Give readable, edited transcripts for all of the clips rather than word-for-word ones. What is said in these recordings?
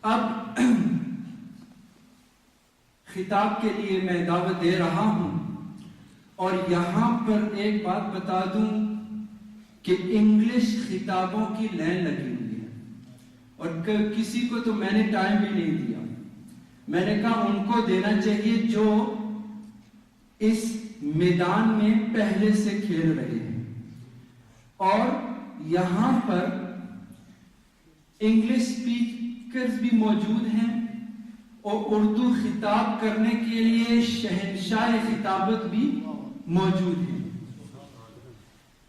اب خطاب کے لیے میں دعوت دے رہا ہوں، اور یہاں پر ایک بات بتا دوں کہ انگلش خطابوں کی لائن لگی ہوئی ہے، اور کسی کو تو میں نے ٹائم بھی نہیں دیا. میں نے کہا ان کو دینا چاہیے جو اس میدان میں پہلے سے کھیل رہے ہیں. اور یہاں پر انگلش اسپیکرز بھی موجود ہیں، اور اردو خطاب کرنے کے لیے شہنشاہ خطابت بھی موجود ہیں.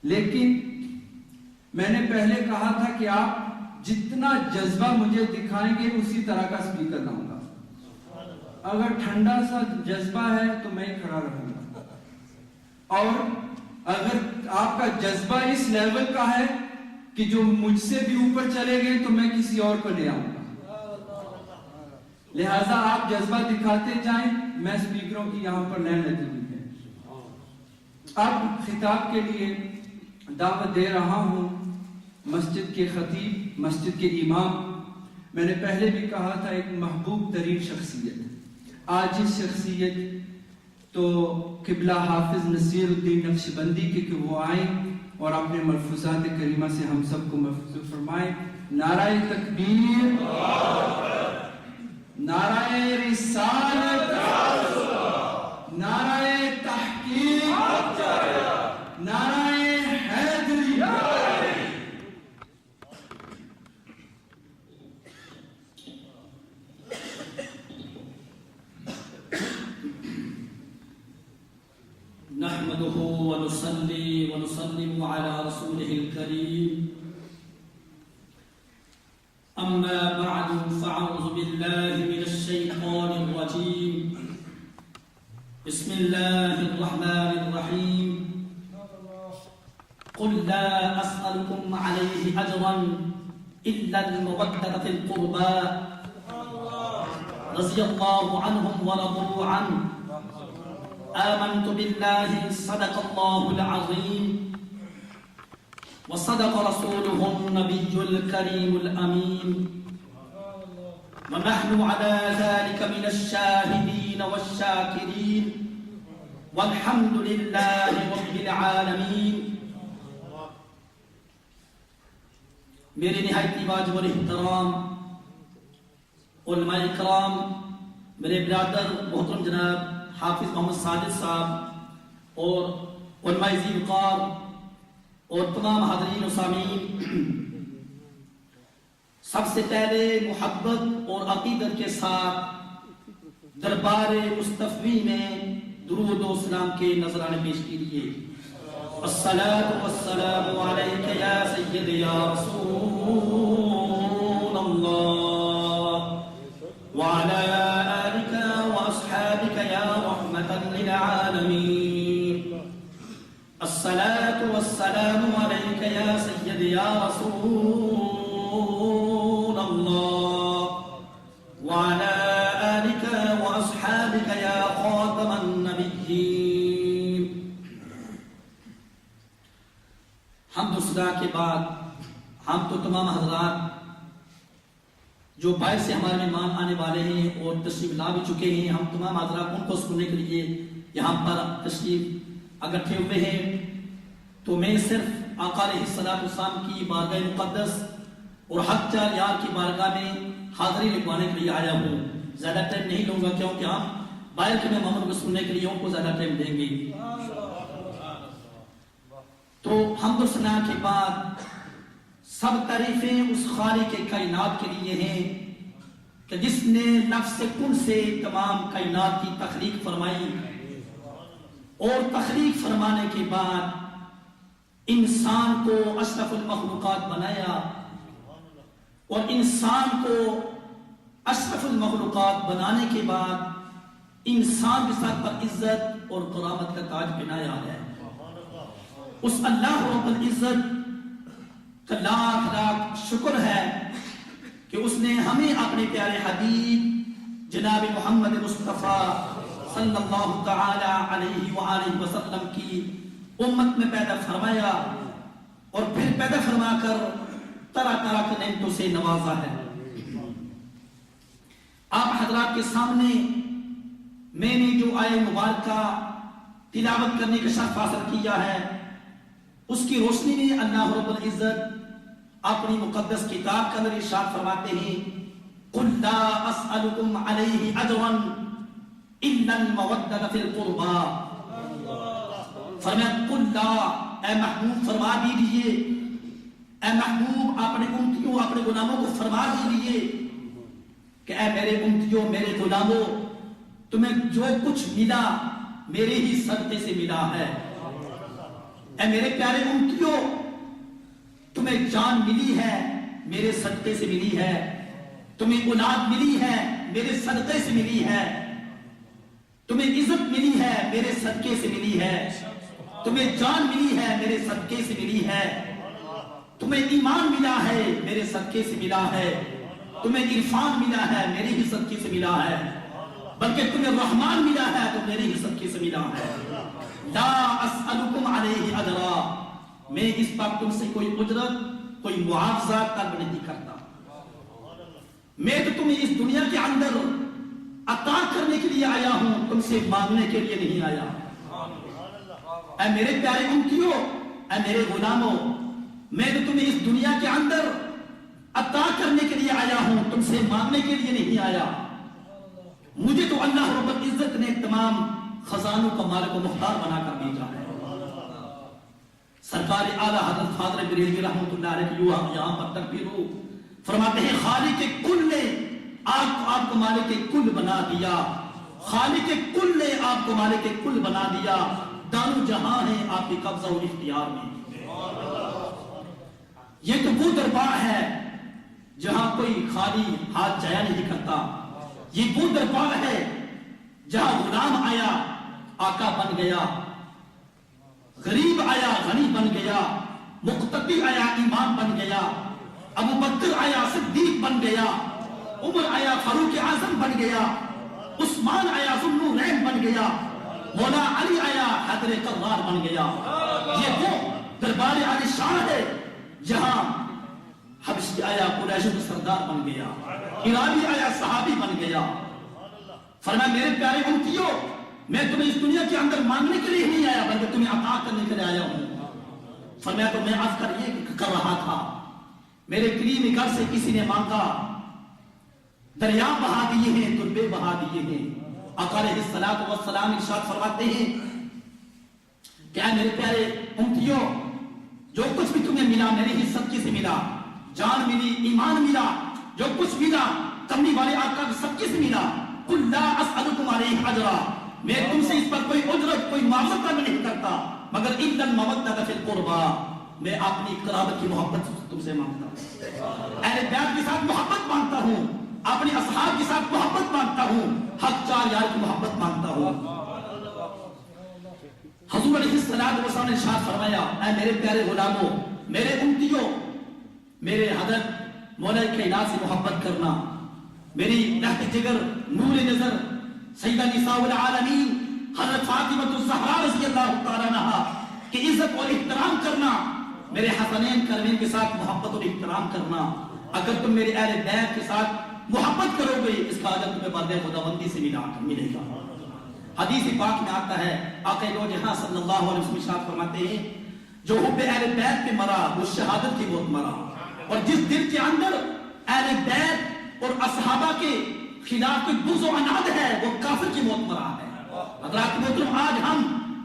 لیکن میں نے پہلے کہا تھا کہ آپ جتنا جذبہ مجھے دکھائیں گے اسی طرح کا اسپیکر لاؤں گا. اگر ٹھنڈا سا جذبہ ہے تو میں کھڑا رہوں گا، اور اگر آپ کا جذبہ اس لیول کا ہے کہ جو مجھ سے بھی اوپر چلے گئے تو میں کسی اور کو لے آؤں گا. لہٰذا آپ جذبہ دکھاتے جائیں، میں اسپیکروں کی یہاں پر لائن لگی ہوئی ہے. اب خطاب کے لیے دعوت دے رہا ہوں مسجد کے خطیب، مسجد کے امام. میں نے پہلے بھی کہا تھا ایک محبوب ترین شخصیت، آج اس شخصیت تو قبلہ حافظ نصیر الدین نقشبندی کے کہ وہ آئیں اور اپنے ملفوظات کریمہ سے ہم سب کو محفوظ فرمائیں. نعرہ تکبیر، نعرہ رسالت، نعرہ تحقیق، نعرہ حیدری. نحمده ونصلي ونسلم على رسوله الكريم. أما بعد فأعوذ بالله من الشيطان الرجيم. بسم الله الرحمن الرحيم. قل لا أسألكم عليه أجرا إلا المودة في القربى رضي الله عنهم ورضوا عنه. آمنت بالله صدق الله العظيم وصدق رسوله النبي الكريم الأمين، ونحن على ذلك من الشاهدين والشاكرين، والحمد لله رب العالمين. میرے نہایت واجب اور احترام علماء اکرام، میرے برادر محترم جناب حافظ محمد ساجد صاحب اور علماء ذی وقار اور تمام حاضرین و سامعین، سب سے پہلے محبت اور عقیدت کے ساتھ دربار مصطفی میں درود و سلام کے نذرانے پیش کیجیے. الصلاۃ والسلام علیک یا سید یا رسول اللہ وعلی آلک واصحابک یا رحمتا للعالمین. الصلاۃ والسلام علیک یا سید یا رسول اللہ وعلی آلک واصحابک یا خاتم النبیین. حمد و ثنا کے بعد ہم تو تمام حضرات جو باہر سے ہمارے مہمان آنے والے ہیں اور تشریف لا بھی چکے ہیں، ہم تمام حضرات ان کو سننے کے لیے یہاں پر تشریف اکٹھے ہوئے ہیں. تو میں صرف آقا علیہ السلام کی بارگاہ مقدس اور حق چار یار کی بارگاہ میں حاضری لگوانے کے لیے آیا ہوں. زیادہ ٹائم نہیں لوں گا کیونکہ ہم باہر کے مہمانوں کو سننے کے لیے ان کو زیادہ ٹائم دیں گے. تو حمد و ثنا کے بعد سب تعریفیں اس خالق کے کائنات کے لیے ہیں کہ جس نے نفس کن سے تمام کائنات کی تخلیق فرمائی، اور تخلیق فرمانے کے بعد انسان کو اشرف المخلوقات بنایا، اور انسان کو اشرف المخلوقات بنانے کے بعد انسان کے ساتھ پر عزت اور کرامت کا تاج پہنایا ہے. اس اللہ رب العزت کا لاکھ لاکھ شکر ہے کہ اس نے ہمیں اپنے پیارے حبیب جناب محمد مصطفیٰ صلی اللہ تعالی علیہ وآلہ وسلم کی امت میں پیدا فرمایا، اور پھر پیدا فرما کر طرح طرح کے نعمتوں سے نوازا ہے. آپ حضرات کے سامنے میں نے جو آیہ مبارکہ تلاوت کرنے کا شرف حاصل کیا ہے، اس کی روشنی میں اللہ رب العزت اپنی مقدس کتاب کے اندر ارشاد فرماتے ہیں قُلْ لَا أَسْأَلُكُمْ عَلَيْهِ أَجْرًا إِلَّا الْمَوَدَّةَ فِي الْقُرْبَى۔ فرمایا قُلْ لَا، اے محبوب فرما دیجئے، اے محبوب اپنے امتیوں اپنے غلاموں کو فرما دیجئے کہ اے میرے امتیوں میرے غلاموں، تمہیں جو کچھ ملا میرے ہی صدقے سے ملا ہے۔ اے میرے پیارے امتیوں، تمہیں جان ملی ہے میرے صدقے سے ملی ہے، تمہیں اولاد ملی ہے میرے صدقے سے ملی ہے، تمہیں عزت ملی ہے میرے صدقے سے ملی ہے، تمہیں جان ملی ہے میرے صدقے سے ملی ہے، تمہیں ایمان ملا ہے میرے صدقے سے ملا ہے، تمہیں عرفان ملا ہے میرے ہی صدقے سے ملا ہے، بلکہ تمہیں رحمان ملا ہے تو میرے ہی صدقے سے ملا ہے۔ لا اسألکم علیہ اجرا، میں اس پر تم سے کوئی اجرت کوئی معاوضہ طلب نہیں کرتا، میں تو تمہیں اس دنیا کے اندر عطا کرنے کے لیے آیا ہوں، تم سے مانگنے کے لیے نہیں آیا۔ اے میرے پیارے امتیوں، اے میرے غلاموں، میں تو تمہیں اس دنیا کے اندر عطا کرنے کے لیے آیا ہوں، تم سے مانگنے کے لیے نہیں آیا۔ مجھے تو اللہ رب العزت نے تمام خزانوں کا مالک و مختار بنا کر بھیجا ہے۔ سرکار اعلیٰ حضرت فاضل بریلوی رحمۃ اللہ علیہ یہاں پر تکبیر فرماتے ہیں خالق کل نے آپ کو مالک کل بنا دیا، خالق کل نے آپ کو مالک کل بنا دیا، دانو جہاں ہے آپ کے قبضہ و اختیار میں۔ یہ تو وہ دربار ہے جہاں کوئی خالی ہاتھ جایا نہیں کرتا، یہ وہ دربار ہے جہاں غلام آیا آقا بن گیا، غریب آیا غنی بن گیا، مقتدی آیا امام بن گیا، ابو بکر آیا صدیق بن گیا، عمر آیا فاروق اعظم بن گیا، عثمان آیا ذو النورین بن گیا، مولا علی آیا حیدر کرار بن گیا۔ یہ وہ دربار عالی شان ہے جہاں حبشی آیا قریشوں کا سردار بن گیا، ایرانی آیا صحابی بن گیا۔ فرمایا میرے پیارے امتیوں، میں تمہیں اس دنیا کے اندر مانگنے کے لیے نہیں آیا بلکہ تمہیں عطا کرنے کے لیے آیا ہوں۔ فرمایا تو میں عرض کر رہا تھا میرے قریبی گھر سے کسی نے مانگا، دریا بہا دیے ہیں دربے بہا دیے ہیں۔ آقا علیہ الصلوۃ والسلام ارشاد فرماتے ہیں کہ اے میرے پیارے امتیوں، جو کچھ بھی تمہیں ملا میرے ہی صدقے سے ملا، جان ملی، ایمان ملا، جو کچھ ملا کملی والے آقا کے صدقے سے ملا۔ قُلْ لَا أَسْأَلُكُمْ عَلَيْهِ أَجْرًا، میں تم سے اس پر کوئی اجرت کوئی معاوضہ طلب نہیں کرتا، مگر إِلَّا الْمَوَدَّةَ فِي الْقُرْبَى، میں اپنی قرابت کی محبت تم سے مانگتا ہوں، اہل بیت کے ساتھ محبت مانگتا ہوں، اپنے اصحاب کے ساتھ محبت مانگتا ہوں، حق چار یار کی محبت مانگتا ہوں۔ حضور علیہ السلام نے ارشاد فرمایا اے میرے پیارے غلاموں، میرے امتیوں، میرے حضرت مولا کائنات سے محبت کرنا، میری لہت جگر نور نظر سیدہ نساء العالمین حضرت فاطمہ الزہرا رضی اللہ تعالیٰ عنہا کی عزت اور احترام کرنا، میرے حسنین کرمین کے ساتھ محبت اور احترام کرنا۔ اگر تم میرے اہل بیت کے ساتھ محبت کرو گے اس کا اجر تمہیں بردے خداوندی سے ملے گا۔ حدیث پاک میں آتا ہے آقا دو جہاں صلی اللہ علیہ وسلم ارشاد فرماتے ہیں جو حب اہل بیت پہ مرا وہ شہادت کی موت مرا، اور جس دل کے اندر اہل بیت اور اصحابہ کے خلاف کوئی بغض و عناد ہے وہ کافر کی موت مرا ہے۔ حضرات محترم، آج ہم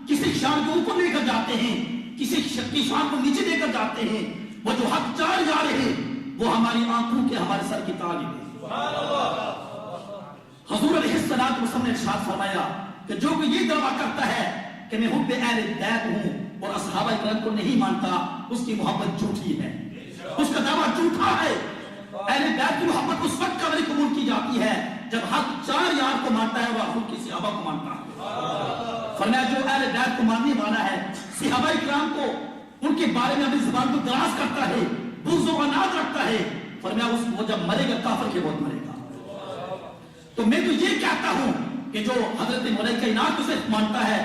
کسی شان کو اوپر لے کر جاتے ہیں، کسی کی شان کو نیچے لے کر جاتے ہیں، وہ جو حق چار جا رہے ہیں وہ ہماری آنکھوں کے ہمارے سر کی تاج ہے۔ حضور علیہ السلام نے ارشاد فرمایا کہ جو کوئی یہ دعویٰ کرتا ہے کہ میں حب اہل بیت ہوں اور اصحابہ کرام کو نہیں مانتا، اس کی محبت جھوٹی ہے، اس کا دعویٰ جھوٹا ہے۔ اہل بیت کی محبت اس وقت قابل قبول کی جاتی ہے جب حق چار یار کو مانتا ہے وہ خود کی صحابہ کو مانتا ہے۔ فرمایا جو اہل بیت کو ماننے والا ہے، صحابہ کرام کو ان کے بارے میں اپنی زبان کو دراز کرتا ہے، بغض و عناد رکھتا ہے، فرمایا وہ جب مرے گا کافر کے موت مرے گا۔ تو میں تو یہ کہتا ہوں کہ جو حضرت مولا کائنات کو صرف مانتا ہے،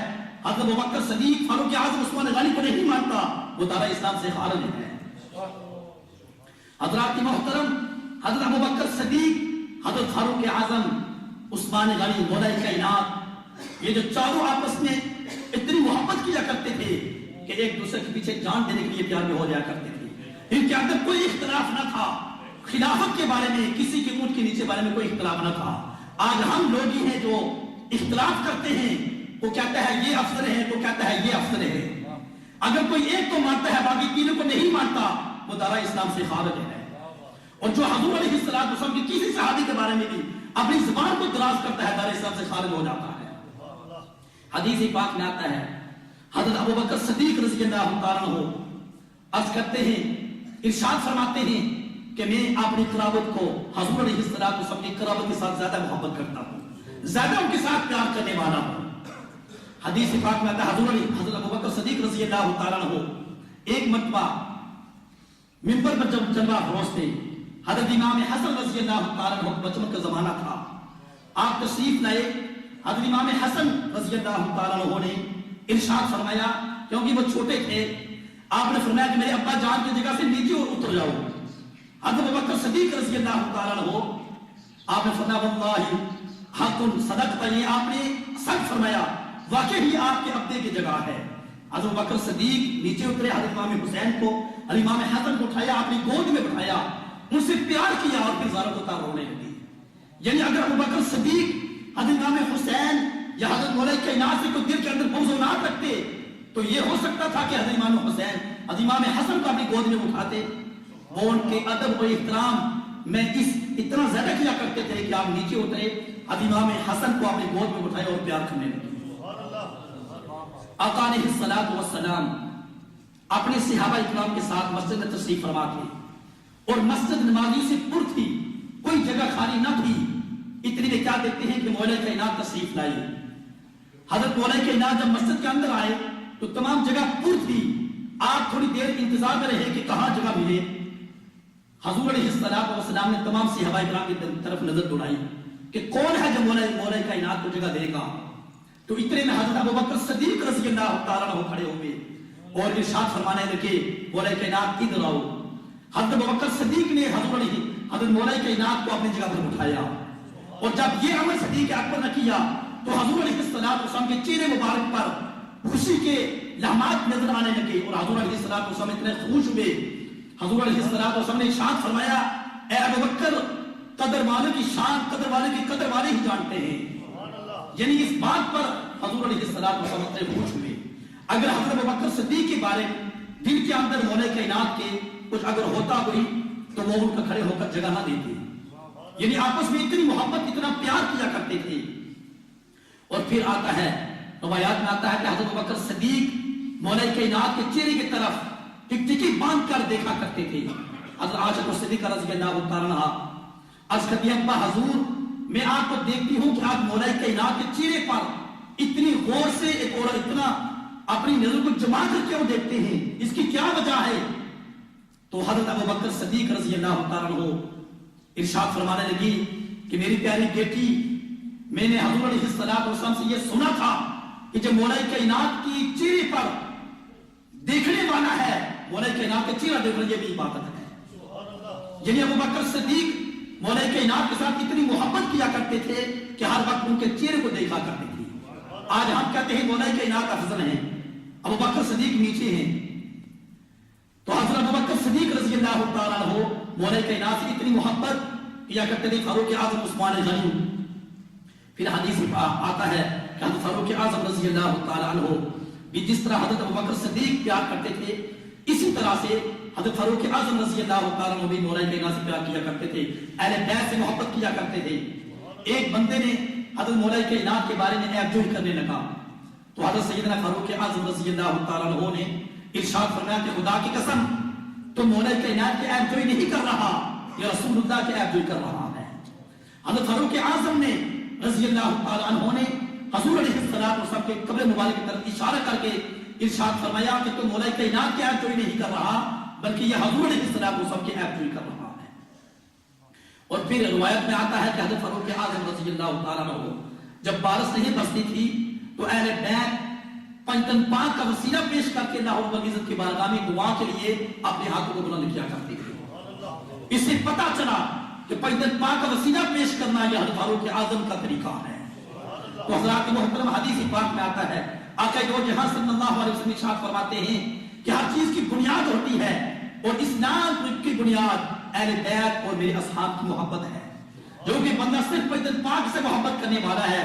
حضرت ابوبکر صدیق فاروق اعظم عثمان غنی کو نہیں مانتا، وہ دار اسلام سے خارج ہے۔ حضرات محترم، حضرت ابوبکر صدیق، حضرت فاروق اعظم، عثمان غنی، مولا کائنات، یہ جو چاروں آپس میں اتنی محبت کیا کرتے تھے کہ ایک دوسرے کے پیچھے جان دینے کے لیے تیار بھی ہو جایا کرتے تھے۔ ان کے اندر کوئی اختلاف نہ تھا، خلافت کے بارے میں، کسی کے اونٹ کے نیچے بارے میں کوئی اختلاف نہ تھا۔ آج ہم لوگ ہی ہیں جو اختلاف کرتے ہیں، وہ کہتا ہے یہ افضل ہے، وہ کہتا ہے یہ افضل ہے۔ اگر کوئی ایک کو مانتا ہے باقی تینوں کو نہیں مانتا، وہ دارا اسلام سے خارج ہے۔ اور جو حضور علیہ السلام کی کسی صحابی کے بارے میں بھی اپنی زبان کو دراز کرتا ہے، دارا اسلام سے خارج ہو جاتا ہے۔ حدیث پاک میں آتا ہے، حضرت ابوبکر صدیق رضی اللہ تعالیٰ عنہ عرض کرتے ہیں، ارشاد فرماتے ہیں کہ میں اپنی قرابت کو حضور علیہ السلام کی قرابت کے ساتھ زیادہ محبت کرتا ہوں، زیادہ ان کے ساتھ پیار کرنے والا ہوں۔ حدیث پاک میں آتا ہے، حضرت ابوبکر صدیق رضی اللہ تعالیٰ عنہ ایک مرتبہ منبر پر جب جلوہ فروز تھے، حضرت امام حسن رضی اللہ تعالیٰ عنہ بچپن کا زمانہ تھا، آپ تشریف لائے۔ حضرت امام حسن رضی اللہ تعالیٰ عنہ نے ارشاد فرمایا، کیونکہ وہ چھوٹے تھے، آپ نے فرمایا کہ میرے ابا جان کی جگہ سے نیچے اتر جاؤ۔ حضرت ابوبکر صدیق رضی اللہ تعالیٰ عنہ آپ نے فرمایا واللہ حق صدقت، یہ آپ نے سچ فرمایا، واقعی ہی آپ کے ابے کی جگہ ہے۔ حضرت ابوبکر صدیق نیچے اترے، حضرت امام حسین کو، حضرت امام حسن کو اٹھایا، اپنی گود میں بٹھایا، ان سے پیار کیا اور پھر زاروں کو تار رونے لگی۔ یعنی اگر ابوبکر صدیق حضرت امام حسین یا حضرت مولا کائنات سے کوئی دل کے اندر بغض و نفرت رکھتے تو یہ ہو سکتا تھا کہ حضرت امام حسین حضرت امام حسن کو اپنی گود میں اٹھاتے۔ وہ ان کے ادب و احترام میں اتنا زیادہ کیا کرتے تھے کہ آپ نیچے اترے، حضرت امام حسن کو اپنی گود میں اٹھائے اور پیار کرنے لگے۔ آقا علیہ الصلوۃ والسلام اپنے صحابہ اکرام کے ساتھ مسجد میں تشریف فرما تھے اور مسجد نمازیوں سے پر تھی، کوئی جگہ خالی نہ تھی۔ اتنی میں کیا دیکھتے ہیں کہ مولا کائنات تشریف لائی۔ حضرت مولا کائنات جب مسجد کے اندر آئے تو تمام جگہ پر تھی۔ آپ تھوڑی دیر انتظار میں رہے کہ کہاں جگہ ملے۔ حضور علیہ السلام نے تمام صحابہ اکرام کی طرف نظر دوڑائی کہ کون ہے جو مولا کائنات کو جگہ دے گا۔ تو اتنے میں حضرت ابوبکر صدیق رضی اللہ تعالیٰ عنہ کھڑے ہوئے اور ارشاد فرمانے لگے مولا کائنات ادھر آؤ۔ حضرت ابوبکر صدیق نے حضرت مولا کائنات کو اپنی جگہ پر اٹھایا، اور جب یہ عمل صدیق اکبر نے کیا تو حضور علیہ السلام کے چہرے مبارک پر خوشی کے لمحات نظر آنے لگے اور حضور علیہ السلام اتنے خوش ہوئے۔ حضور علیہ السلام نے ارشاد فرمایا، اے ابوبکر، قدر والے کی شان قدر والے کی قدر والے ہی جانتے ہیں۔ یعنی اس بات پر حضور علیہ السلام اتنے خوش ہوئے۔ اگر حضرت ابوبکر صدیق کے بارے دل کے اندر مولا کائنات کے کچھ اگر ہوتا ہوئی تو وہ ان کا کھڑے ہو کر جگہ نہ دیتے، یعنی آپس میں اتنی محبت اتنا پیار کیا کرتے تھے۔ اور پھر آتا ہے روایات میں آتا ہے کہ حضرت ابوبکر صدیق مولا کائنات کے چہرے کی طرف ٹکٹکی باندھ کر دیکھا کرتے تھے۔ حضرت عائشہ صدیقہ رضی اللہ تعالیٰ عنہا عرض کرتی ہیں، ابا حضور میں آپ کو دیکھتی ہوں کہ آپ مولا کائنات کے چہرے پر اتنی غور سے اور اتنا اپنی نظر کو جما کر کیوں دیکھتے ہیں، اس کی کیا وجہ ہے؟ تو حضرت ابوبکر صدیق رضی اللہ تعالیٰ عنہ ارشاد فرمانے لگی کہ میری پیاری بیٹی، میں نے حضور علیہ السلام سے یہ سنا تھا کہ جب مولا کائنات کی چہرے پر دیکھنے والا ہے، مولا کائنات کا چہرہ دیکھنا یہ بھی عبادت ہے۔ یعنی ابوبکر صدیق مولا کائنات کے ساتھ اتنی محبت کیا کرتے تھے کہ ہر وقت ان کے چہرے کو دیکھا کرتے تھے۔ آج ہم کہتے ہیں مولا کائنات افضل ہیں، ابوبکر صدیق نیچے ہیں، تو حضرت ابوبکر صدیق رضی اللہ تعالیٰ عنہ مولا کائنات سے اتنی محبت کیا کرتے تھے۔ فاروق اعظم عثمان غنی، پھر حدیث آتا ہے کہ حضرت فاروق اعظم رضی اللہ تعالیٰ عنہ بھی جس طرح حضرت ابوبکر صدیق پیار کرتے تھے، اسی طرح سے حضرت فاروق اعظم رضی اللہ تعالیٰ عنہ بھی مولا کائنات سے پیار کیا کرتے تھے، اہل بیت سے محبت کیا کرتے تھے۔ ایک بندے نے حضرت مولا کائنات کے بارے میں عیب جوئی کرنے لگا تو حضرت سیدنا فاروق اعظم رضی اللہ تعالیٰ عنہ نے ارشاد فرمایا کہ خدا کی قسم تو مولا کائنات کی عیب جوئی نہیں کر رہا، یہ رسول اللہ کی عیب جوئی کر رہا ہے۔ حضرت فاروق اعظم نے رضی اللہ تعالیٰ عنہ نے حضور علیہ السلام کے قبر مبارک کی طرف اشارہ کر کے ارشاد فرمایا کہ تو مولا کائنات کی عیب جوئی نہیں کر رہا بلکہ یہ حضور علیہ السلام کی عیب جوئی کر رہا ہے۔ اور پھر روایت میں آتا ہے کہ حضرت فاروق اعظم رضی اللہ تعالیٰ عنہ جب بارش نہیں برستی تھی تو اہل بیت پنجتن پاک کا وسیلہ پیش کر کے اللہ رب العزت کی بارگاہ میں دعا کے لیے اپنے ہاتھوں کو بلند کیا کرتے تھے۔ اس سے پتہ چلا کہ پیدل پاک کا وسیلہ پیش کرنا یہ حضرت فاروق اعظم کا طریقہ ہے۔ تو حضرات محترم حدیث پاک میں آتا ہے آقا دو جہاں صلی اللہ علیہ وسلم ارشاد فرماتے ہیں کہ ہر چیز کی بنیاد ہوتی ہے اور اسلام کی بنیاد اہل بیت اور میرے اصحاب کی محبت ہے۔ جو کہ بندہ صرف پیدل پاک سے محبت کرنے والا ہے،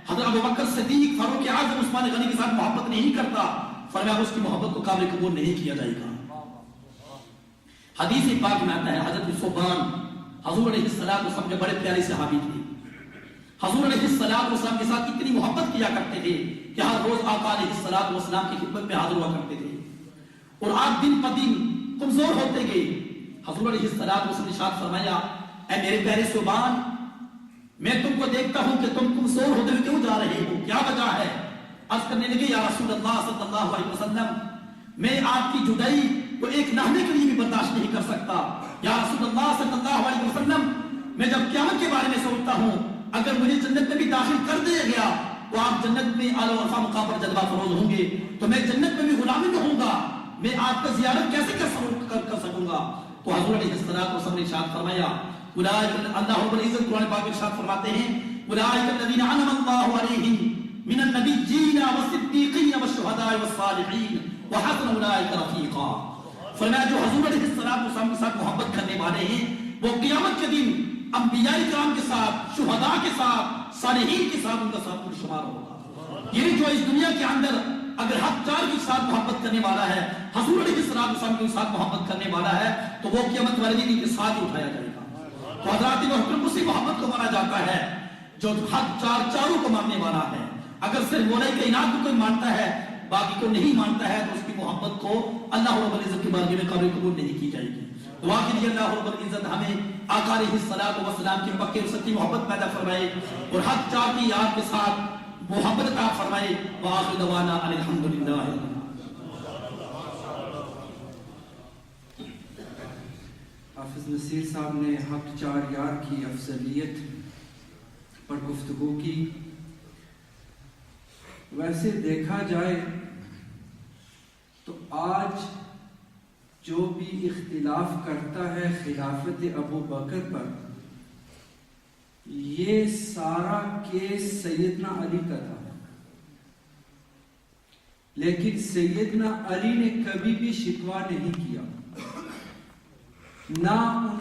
حضرت ابوبکر صدیق، فاروق اعظم، عثمان غنی کے ساتھ محبت نہیں کرتا، فرمایا اس کی محبت کو قابل قبول نہیں کیا جائے گا۔ حدیث پاک میں آتا ہے حضرت ثوبان حضور علیہ السلام کے بڑے پیارے صحابی تھے، حضور علیہ السلام کے ساتھ اتنی محبت کیا کرتے تھے کہ ہر روز آقا علیہ السلام کی خدمت میں حاضر ہوا کرتے تھے، اور آپ دن پہ دن کمزور ہوتے گئے۔ حضور علیہ السلام نے ارشاد فرمایا اے میرے پیارے ثوبان، میں تم کو دیکھتا ہوں کہ تم کمزور ہوتے ہوئے کیوں جا رہے ہو، کیا وجہ ہے؟ عرض کرنے لگے یا رسول اللہ صلی اللہ علیہ وسلم، میں آپ کی جدائی کو ایک لمحے کے لیے بھی برداشت نہیں کر سکتا۔ یا رسول اللہ صلی اللہ علیہ وسلم، میں جب قیامت کے بارے میں سوچتا ہوں، اگر مجھے جنت میں بھی داخل کر دیا گیا تو آپ جنت میں اعلی و عرفہ مقام پر جلوہ فروز ہوں گے، تو میں جنت میں بھی غلامی میں ہوں گا، میں آپ کا زیارت کیسے کر سکوں گا؟ تو حضور علیہ السلام نے ارشاد فرمایا اللہ رب العزت قرآن پاک میں ارشاد فرماتے ہیں اولئک الذین انعم اللہ علیہم من النبیین والصدیقین والشہداء والصالحین وحسن اولئک رفیقا۔ فرمایا جو حضور علیہ السلام کے ساتھ محبت کرنے والے ہیں وہ قیامت کے دن انبیاء کرام کے ساتھ، شہداء کے ساتھ، صالحین کے ساتھ ان کا ساتھ شمار ہوگا۔ یعنی جو اس دنیا کے اندر اگر حق چار کے ساتھ محبت کرنے والا ہے، حضور علیہ السلام کے ساتھ محبت کرنے والا ہے، تو وہ قیامت والے دن ان کے ساتھ ہی اٹھایا جائے گا۔ تو حضرات محترم اسی محبت کو مانا جاتا ہے جو حق چاروں کو ماننے والا ہے۔ اگر صرف مولا کائنات کو کوئی مانتا ہے باقی کو نہیں مانتا ہے تو اس کی محبت کو اللہ رب العزت کے بارگاہ میں قابل قبول نہیں کی جائے گی۔ دعا کے لیے اللہ رب العزت ہمیں آقا علیہ السلام کی پکے اور سچی محبت پیدا فرمائے اور حق چار کی یاد کے ساتھ محبت عطا فرمائے۔ وآخر دعوانا ان الحمدللہ۔ حافظ نصیر صاحب نے حق چار یار کی افضلیت پر گفتگو کی۔ ویسے دیکھا جائے تو آج جو بھی اختلاف کرتا ہے خلافت ابو بکر پر، یہ سارا کیس سیدنا علی کا تھا، لیکن سیدنا علی نے کبھی بھی شکوہ نہیں کیا، نہ